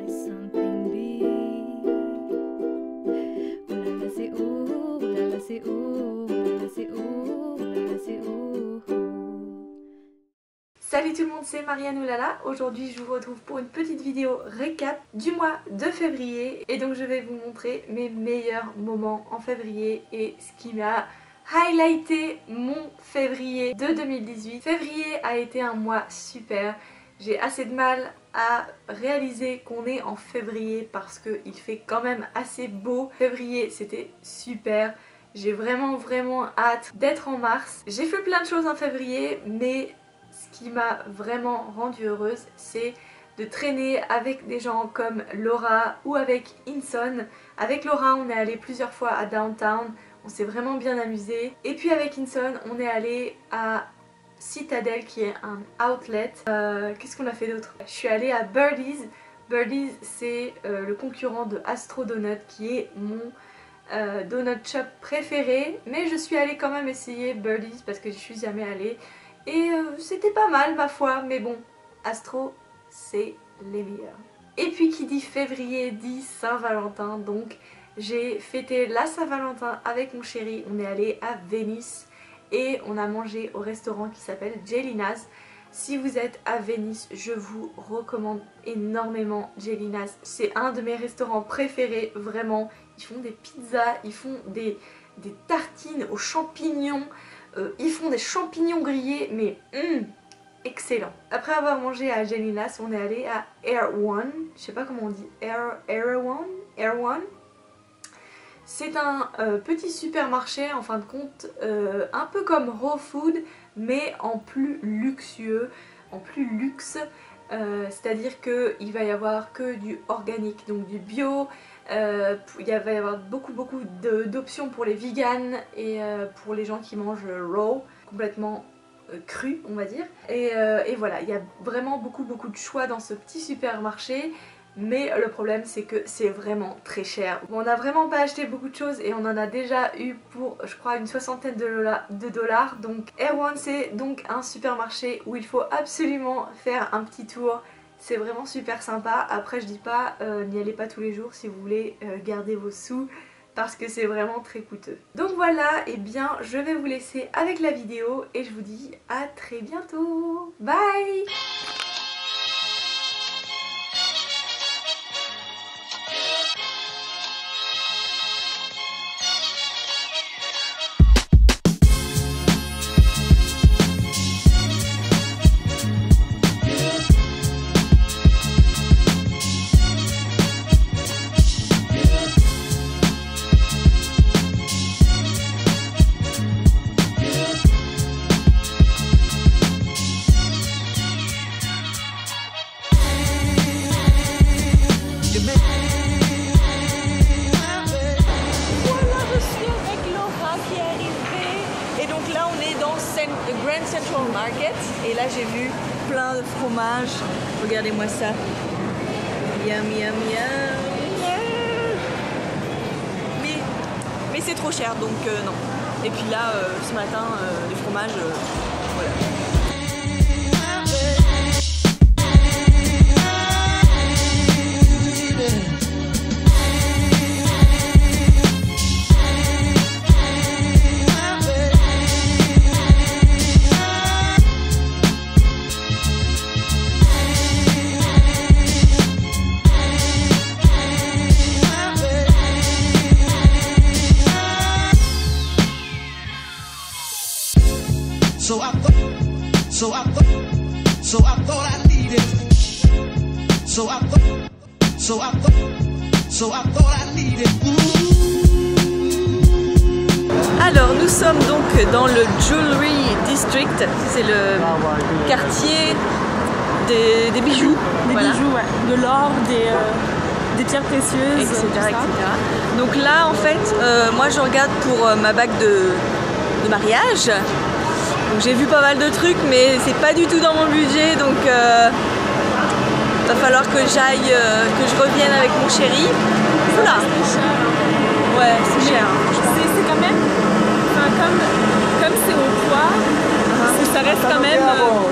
by something big. Oh là là c'est oh, oh là là c'est oh, oh là là c'est oh, oh là là c'est oh. Salut tout le monde, c'est Marianne Oulala. Aujourd'hui je vous retrouve pour une petite vidéo récap du mois de février. Et donc je vais vous montrer mes meilleurs moments en février et ce qui m'a highlighté mon février de 2018. Février a été un mois super. J'ai assez de mal à réaliser qu'on est en février parce qu'il fait quand même assez beau. Février c'était super. J'ai vraiment hâte d'être en mars. J'ai fait plein de choses en février, mais ce qui m'a vraiment rendue heureuse, c'est de traîner avec des gens comme Laura ou avec Inson. Avec Laura, on est allé plusieurs fois à Downtown, on s'est vraiment bien amusé. Et puis avec Inson, on est allé à Citadel qui est un outlet. Qu'est-ce qu'on a fait d'autre? Je suis allée à Birdies. Birdies, c'est le concurrent de Astro Donut qui est mon donut shop préféré. Mais je suis allée quand même essayer Birdies parce que je suis jamais allée. Et c'était pas mal ma foi, mais bon, Astro, c'est les meilleurs. Et puis qui dit février dit Saint-Valentin, donc j'ai fêté la Saint-Valentin avec mon chéri. On est allé à Venice et on a mangé au restaurant qui s'appelle Jelina's. Si vous êtes à Venice, je vous recommande énormément Jelina's. C'est un de mes restaurants préférés, vraiment. Ils font des pizzas, ils font des tartines aux champignons. Ils font des champignons grillés, mais excellent. Après avoir mangé à Jelina's, on est allé à Erewhon. Je sais pas comment on dit. Erewhon. C'est un petit supermarché en fin de compte, un peu comme Raw Food, mais en plus luxueux, en plus luxe. C'est-à-dire qu'il va y avoir que du organique, donc du bio. Il va y avoir beaucoup d'options pour les vegans et pour les gens qui mangent raw, complètement cru on va dire. Et voilà, il y a vraiment beaucoup de choix dans ce petit supermarché. Mais le problème c'est que c'est vraiment très cher. Bon, on n'a vraiment pas acheté beaucoup de choses et on en a déjà eu pour je crois une soixantaine de dollars. Donc Erewhon, c'est donc un supermarché où il faut absolument faire un petit tour. C'est vraiment super sympa. Après je dis pas n'y allez pas tous les jours si vous voulez garder vos sous parce que c'est vraiment très coûteux. Donc voilà, et bien je vais vous laisser avec la vidéo et je vous dis à très bientôt. Bye. Grand Central Market et là j'ai vu plein de fromages. Regardez-moi ça. Yum yum yum. Mais c'est trop cher donc non. Et puis là ce matin les fromages voilà. Alors nous sommes donc dans le Jewelry District, c'est le quartier des bijoux. Des bijoux, ouais. De l'or, des pierres précieuses, etc. Donc là en fait, moi je regarde pour ma bague de mariage. Donc j'ai vu pas mal de trucs mais c'est pas du tout dans mon budget donc va falloir que j'aille, que je revienne avec mon chéri. Voilà. C'est cher. Ouais, c'est cher. C'est quand même, enfin, comme c'est au poids, ça reste quand même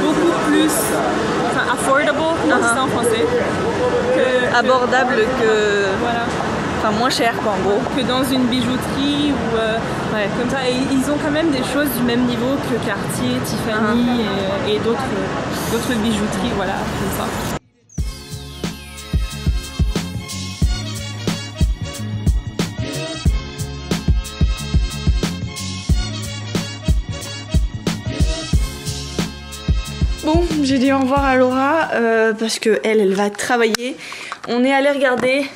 beaucoup plus affordable, comment on dit ça en français, que abordable que... Voilà. Enfin, moins cher quoi en gros. Que dans une bijouterie ou comme ça. Et ils ont quand même des choses du même niveau que Cartier, Tiffany et d'autres bijouteries, voilà, comme ça. Bon, j'ai dit au revoir à Laura parce que elle va travailler. On est allé regarder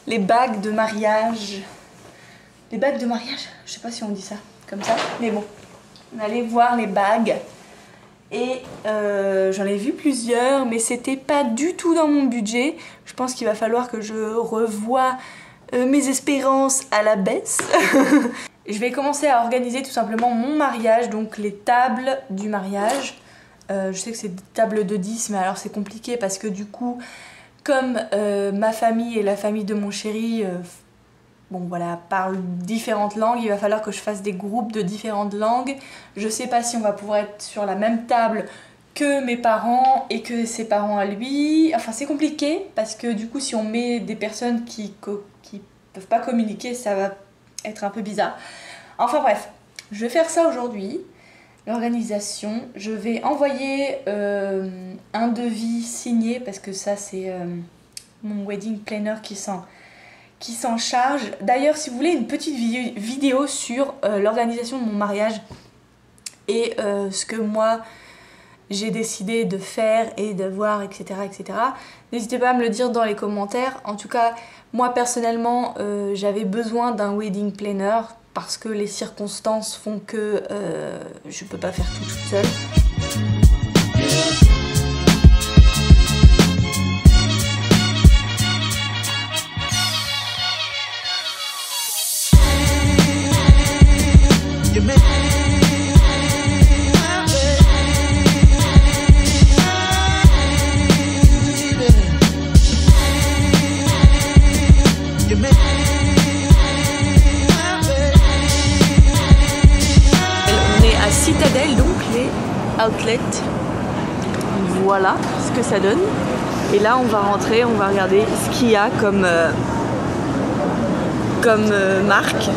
les bagues de mariage. Les bagues de mariage, je sais pas si on dit ça comme ça, mais bon. On est allé voir les bagues et j'en ai vu plusieurs, mais c'était pas du tout dans mon budget. Je pense qu'il va falloir que je revoie mes espérances à la baisse. Je vais commencer à organiser tout simplement mon mariage, donc les tables du mariage. Je sais que c'est des tables de 10, mais alors c'est compliqué parce que du coup, comme ma famille et la famille de mon chéri bon voilà, parlent différentes langues, il va falloir que je fasse des groupes de différentes langues. Je sais pas si on va pouvoir être sur la même table que mes parents et que ses parents à lui. Enfin c'est compliqué parce que du coup si on met des personnes qui peuvent pas communiquer, ça va être un peu bizarre. Enfin bref, je vais faire ça aujourd'hui. L'organisation, je vais envoyer un devis signé parce que ça c'est mon wedding planner qui s'en charge. D'ailleurs si vous voulez une petite vidéo sur l'organisation de mon mariage et ce que moi j'ai décidé de faire et de voir, etc. N'hésitez pas à me le dire dans les commentaires. En tout cas moi personnellement j'avais besoin d'un wedding planner parce que les circonstances font que je peux pas faire tout toute seule. Citadelle, donc les outlets. Voilà ce que ça donne. Et là on va rentrer, on va regarder ce qu'il y a comme marque.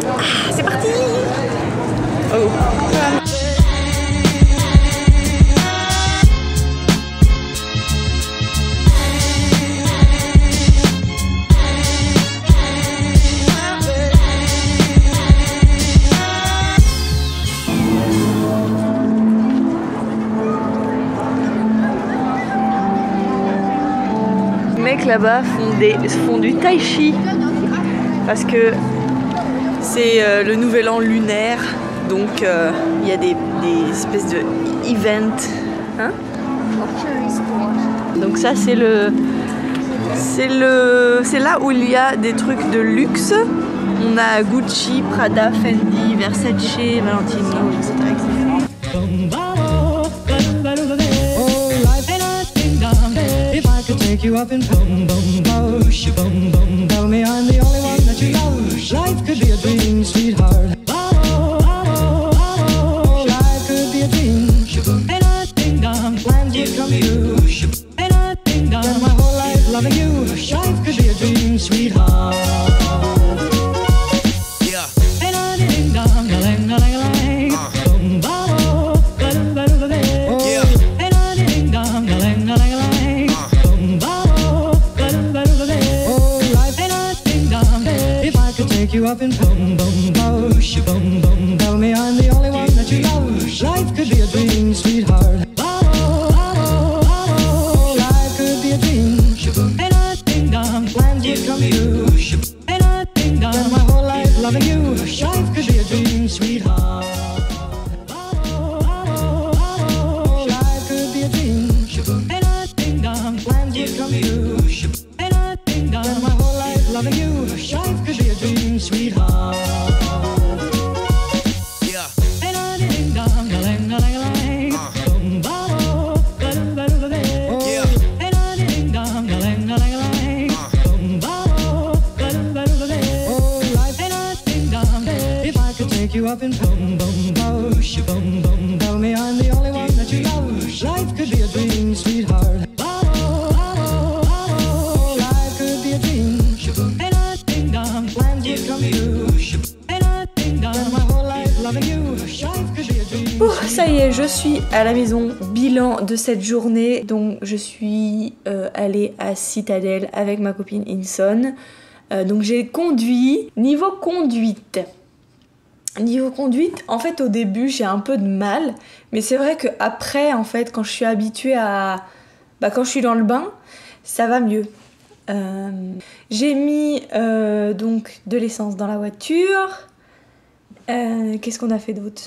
Ah, c'est parti. Oh. Là-bas font du tai chi parce que c'est le nouvel an lunaire, donc il y a des espèces de events, hein. Donc ça c'est là où il y a des trucs de luxe. On a Gucci, Prada, Fendi, Versace, Valentino, etc. Take you up in boom boom bosh, boom boom. Tell me I'm the only one that you love. Life could be a dream, sweetheart. Life could be a dream. Ain't I ding dong, plans would come true. Ain't I ding dong, spend my whole life loving you. Life could be a dream, sweetheart. Yeah. Ain't I ding dong, a lang a lang a lang. Boom boom, ba ba ba ba. Yeah. Ain't I ding dong, a lang a lang a lang. Take you up in boom boom bosh, boom boom. Tell me I'm the only one that you love. Life could be a dream, sweetheart. Life could be a dream. Ain't I ding dong, plans would come true. Ain't I ding dong, spend my whole life loving you. Life could be a dream, sweetheart. Life could be a dream. Ain't I ding dong, plans would come true. Ain't I ding dong, spend my whole life loving you. Life could be a dream, sweetheart. dream, sweetheart. Life could be a dream. And I think down, plans would come true. And I think down, my whole life loving you. Life could be a dream. Ça y est, je suis à la maison. Bilan de cette journée. Donc je suis allée à Citadel avec ma copine Inson. Donc j'ai conduit. Niveau conduite, en fait au début j'ai un peu de mal. Mais c'est vrai que après, en fait, quand je suis habituée à... quand je suis dans le bain, ça va mieux. J'ai mis donc de l'essence dans la voiture. Qu'est-ce qu'on a fait d'autre?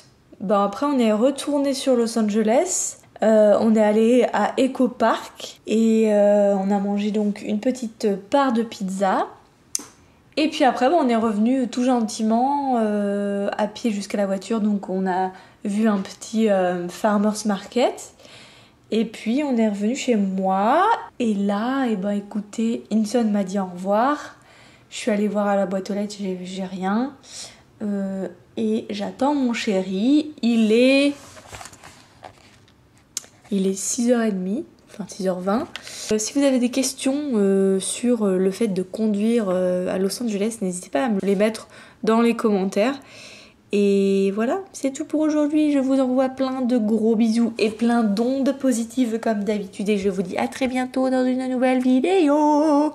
Après on est retourné sur Los Angeles. On est allé à Echo Park et on a mangé donc une petite part de pizza. Et puis après on est revenu tout gentiment à pied jusqu'à la voiture. Donc on a vu un petit farmer's market. Et puis on est revenu chez moi. Et là, écoutez, Inson m'a dit au revoir. Je suis allée voir à la boîte aux lettres, j'ai rien. Et j'attends mon chéri. Il est 6h30, enfin 6h20. Si vous avez des questions sur le fait de conduire à Los Angeles, n'hésitez pas à me les mettre dans les commentaires. Et voilà, c'est tout pour aujourd'hui. Je vous envoie plein de gros bisous et plein d'ondes positives comme d'habitude. Et je vous dis à très bientôt dans une nouvelle vidéo.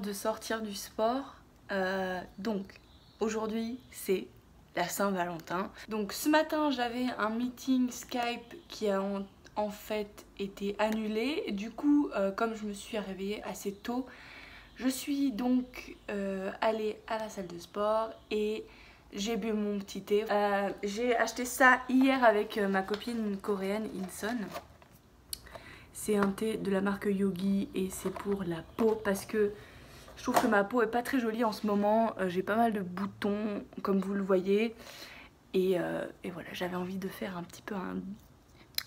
De sortir du sport. Donc aujourd'hui c'est la Saint-Valentin. Donc ce matin j'avais un meeting Skype qui a en fait été annulé. Du coup comme je me suis réveillée assez tôt, je suis donc allée à la salle de sport et j'ai bu mon petit thé. J'ai acheté ça hier avec ma copine coréenne Inson. C'est un thé de la marque Yogi et c'est pour la peau parce que je trouve que ma peau est pas très jolie en ce moment. J'ai pas mal de boutons comme vous le voyez. Et voilà, j'avais envie de faire un petit peu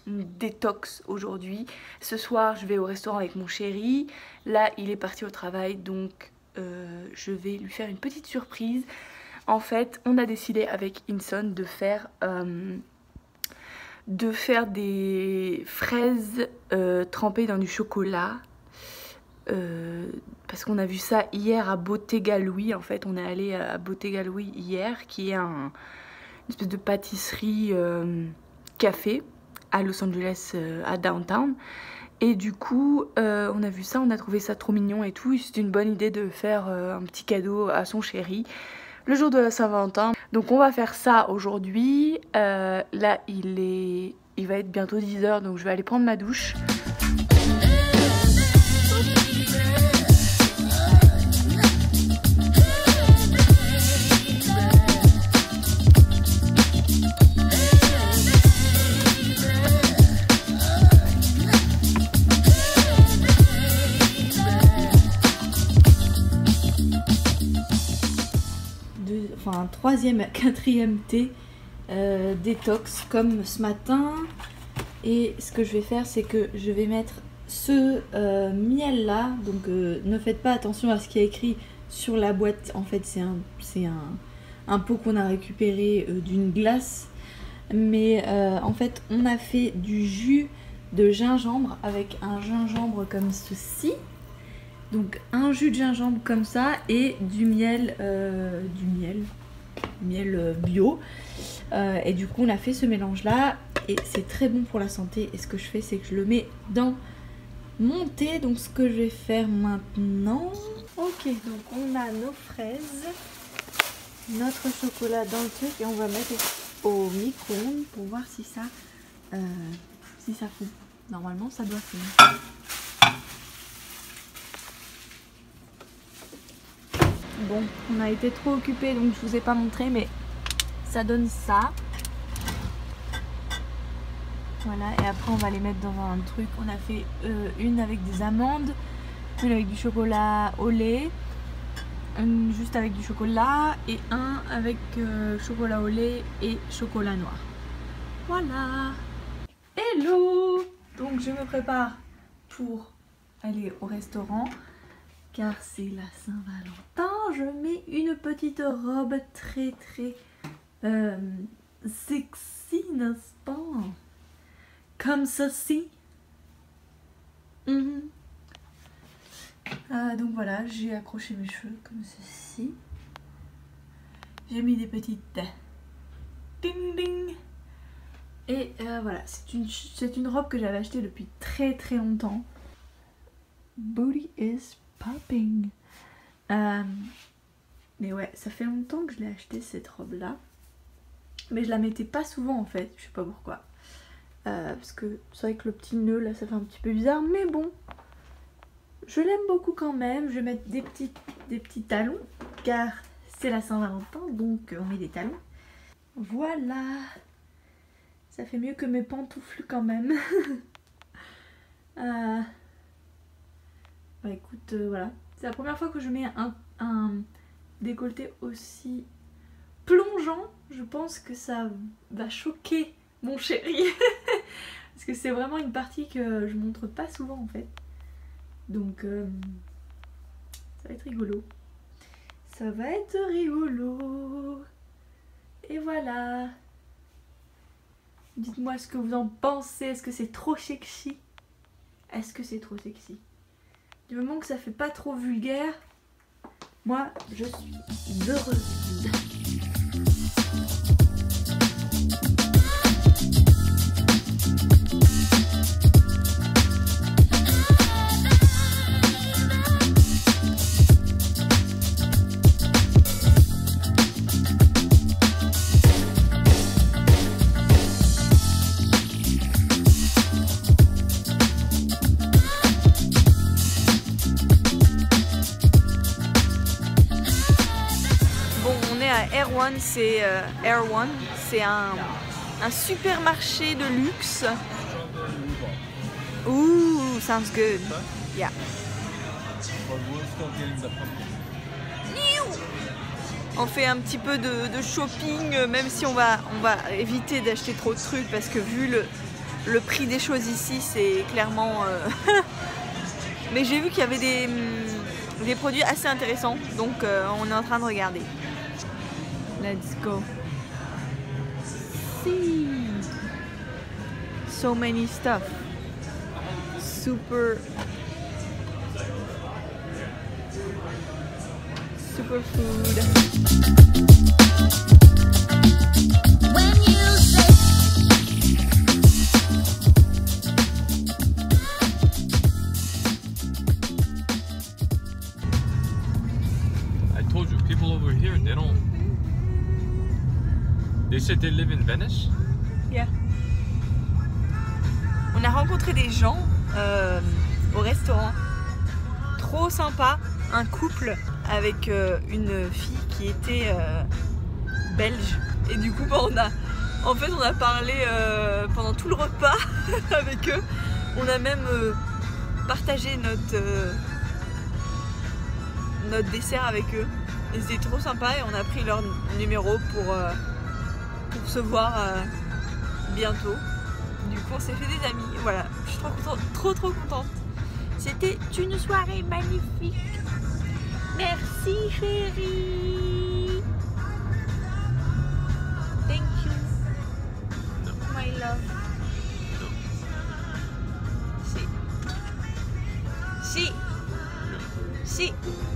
une détox aujourd'hui. Ce soir, je vais au restaurant avec mon chéri. Là, il est parti au travail, donc je vais lui faire une petite surprise. En fait, on a décidé avec Inson de faire des fraises trempées dans du chocolat. Parce qu'on a vu ça hier à Bottega Louis. En fait, on est allé à Bottega Louis hier, qui est une espèce de pâtisserie café à Los Angeles, à Downtown. Et du coup, on a vu ça, on a trouvé ça trop mignon et tout. C'est une bonne idée de faire un petit cadeau à son chéri le jour de la Saint-Valentin. Donc on va faire ça aujourd'hui. Là, il va être bientôt 10h, donc je vais aller prendre ma douche. Enfin, un troisième, quatrième thé détox comme ce matin. Et ce que je vais faire, c'est que je vais mettre ce miel là. Donc ne faites pas attention à ce qui est écrit sur la boîte. En fait, c'est un pot qu'on a récupéré d'une glace Mais en fait on a fait du jus de gingembre avec un gingembre comme ceci. Donc un jus de gingembre comme ça et du miel bio. Et du coup on a fait ce mélange là et c'est très bon pour la santé. Et ce que je fais c'est que je le mets dans mon thé. Donc ce que je vais faire maintenant. Ok, donc on a nos fraises, notre chocolat dans le truc et on va mettre au micro-ondes pour voir si ça fond. Normalement ça doit fondre. Bon, on a été trop occupés donc je vous ai pas montré mais ça donne ça. Voilà, et après on va les mettre dans un truc. On a fait une avec des amandes, une avec du chocolat au lait, une juste avec du chocolat et un avec chocolat au lait et chocolat noir. Voilà. Hello. Donc je me prépare pour aller au restaurant car c'est la Saint-Valentin. Je mets une petite robe très sexy, n'est-ce pas? Comme ceci. Donc voilà, j'ai accroché mes cheveux comme ceci. J'ai mis des petites ding ding. Et voilà, c'est une robe que j'avais achetée depuis très longtemps. Booty is popping. Mais ouais, ça fait longtemps que je l'ai acheté cette robe là. Mais je la mettais pas souvent en fait, je sais pas pourquoi. Parce que c'est vrai que le petit nœud là ça fait un petit peu bizarre, mais bon, je l'aime beaucoup quand même. Je vais mettre des petits talons car c'est la Saint-Valentin, donc on met des talons. Voilà, ça fait mieux que mes pantoufles quand même. Bah écoute, voilà, c'est la première fois que je mets un décolleté aussi plongeant. Je pense que ça va choquer mon chéri. Parce que c'est vraiment une partie que je montre pas souvent en fait. Donc ça va être rigolo. Ça va être rigolo. Et voilà. Dites-moi ce que vous en pensez. Est-ce que c'est trop sexy? Est-ce que c'est trop sexy? Du moment que ça fait pas trop vulgaire, moi je suis heureuse. Erewhon, c'est un supermarché de luxe. Ooh, sounds good. Yeah. On fait un petit peu de shopping, même si on va éviter d'acheter trop de trucs parce que vu le prix des choses ici, c'est clairement... Mais j'ai vu qu'il y avait des produits assez intéressants, donc on est en train de regarder. Let's go. See. So many stuff. Super food. I told you, people over here, they don't. They said they live in Venice. Yeah. On a rencontré des gens au restaurant. Trop sympa. Un couple avec une fille qui était belge. Et du coup, on a parlé pendant tout le repas avec eux. On a même partagé notre dessert avec eux. Et c'était trop sympa et on a pris leur numéro pour se voir bientôt. Du coup on s'est fait des amis, voilà, je suis trop contente, trop contente. C'était une soirée magnifique. Merci chérie. Thank you. Si.